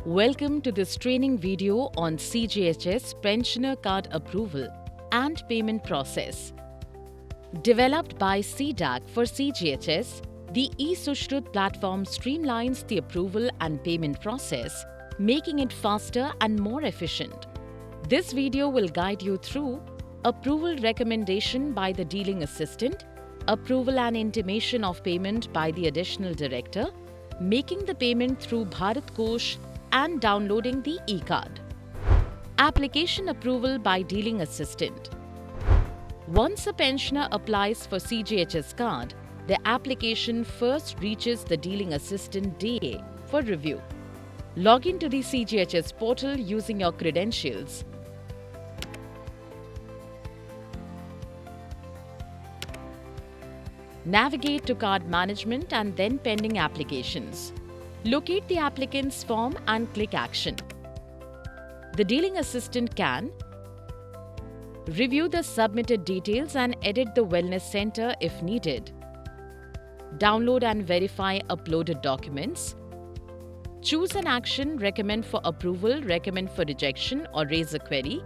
Welcome to this training video on CGHS Pensioner Card Approval and Payment Process. Developed by CDAC for CGHS, the eSushrut platform streamlines the approval and payment process, making it faster and more efficient. This video will guide you through approval recommendation by the dealing assistant, approval and intimation of payment by the additional director, making the payment through Bharat Kosh, and downloading the e-card. Application approval by dealing assistant. Once a pensioner applies for CGHS card, the application first reaches the dealing assistant DA for review. Log in to the CGHS portal using your credentials. Navigate to card management and then pending applications. Locate the applicant's form and click Action. The dealing assistant can review the submitted details and edit the Wellness Center if needed, download and verify uploaded documents, choose an action, recommend for approval, recommend for rejection, or raise a query.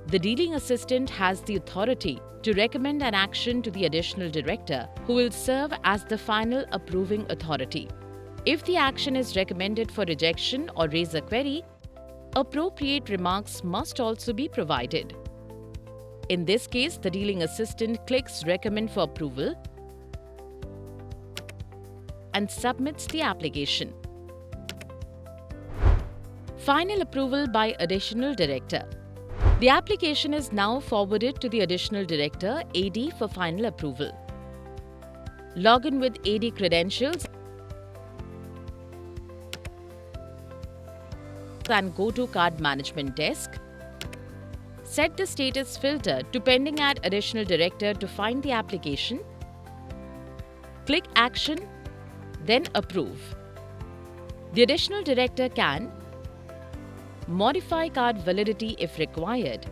The dealing assistant has the authority to recommend an action to the additional director, who will serve as the final approving authority. If the action is recommended for rejection or raise a query, appropriate remarks must also be provided. In this case, the dealing assistant clicks Recommend for approval and submits the application. Final approval by additional director. The application is now forwarded to the additional director AD for final approval. Log in with AD credentials and go to Card Management Desk. Set the status filter to Pending at Additional Director to find the application. Click Action, then Approve. The additional director can modify card validity if required,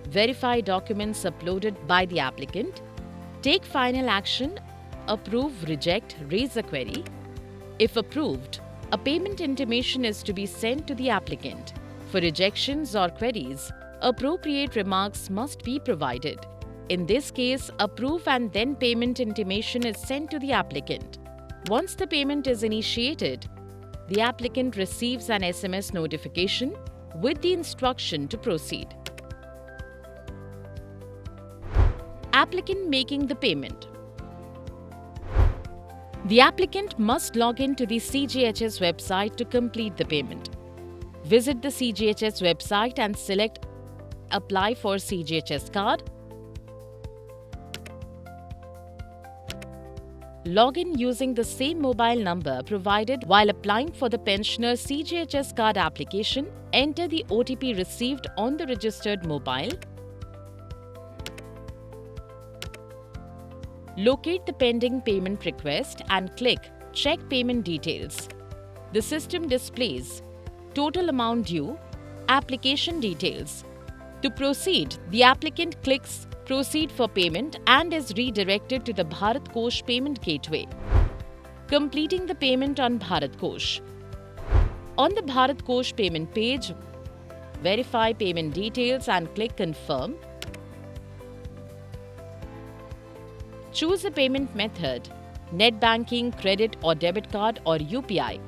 verify documents uploaded by the applicant, take final action, approve, reject, raise a query. If approved, a payment intimation is to be sent to the applicant. For rejections or queries, appropriate remarks must be provided. In this case, approve and then payment intimation is sent to the applicant. Once the payment is initiated, the applicant receives an SMS notification with the instruction to proceed. Applicant making the payment. The applicant must log in to the CGHS website to complete the payment. Visit the CGHS website and select Apply for CGHS card. Log in using the same mobile number provided while applying for the pensioner CGHS card application. Enter the OTP received on the registered mobile. Locate the pending payment request and click Check Payment Details. The system displays total amount due, application details. To proceed, the applicant clicks Proceed for payment and is redirected to the Bharat Kosh payment gateway. Completing the payment on Bharat Kosh. On the Bharat Kosh payment page, verify payment details and click Confirm. Choose a payment method, net banking, credit or debit card or UPI.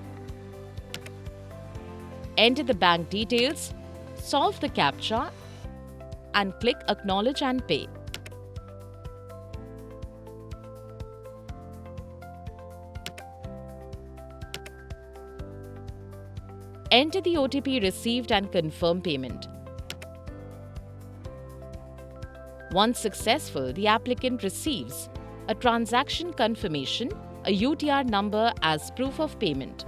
Enter the bank details, solve the CAPTCHA and click Acknowledge and Pay. Enter the OTP received and confirm payment. Once successful, the applicant receives a transaction confirmation, a UTR number as proof of payment.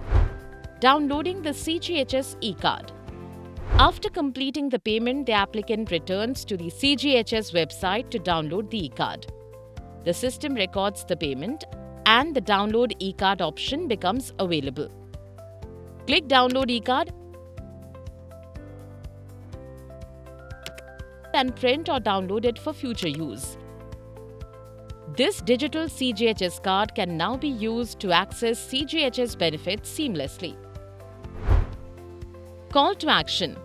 Downloading the CGHS e-card. After completing the payment, the applicant returns to the CGHS website to download the e-card. The system records the payment and the Download e-card option becomes available. Click Download e-card and print or download it for future use. This digital CGHS card can now be used to access CGHS benefits seamlessly. Call to action.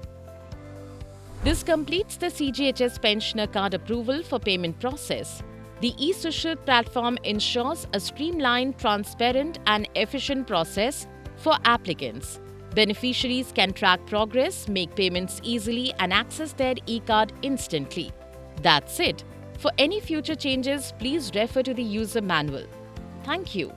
This completes the CGHS Pensioner Card approval for payment process. The eSocial platform ensures a streamlined, transparent and efficient process for applicants. Beneficiaries can track progress, make payments easily and access their e-card instantly. That's it. For any future changes, please refer to the user manual. Thank you.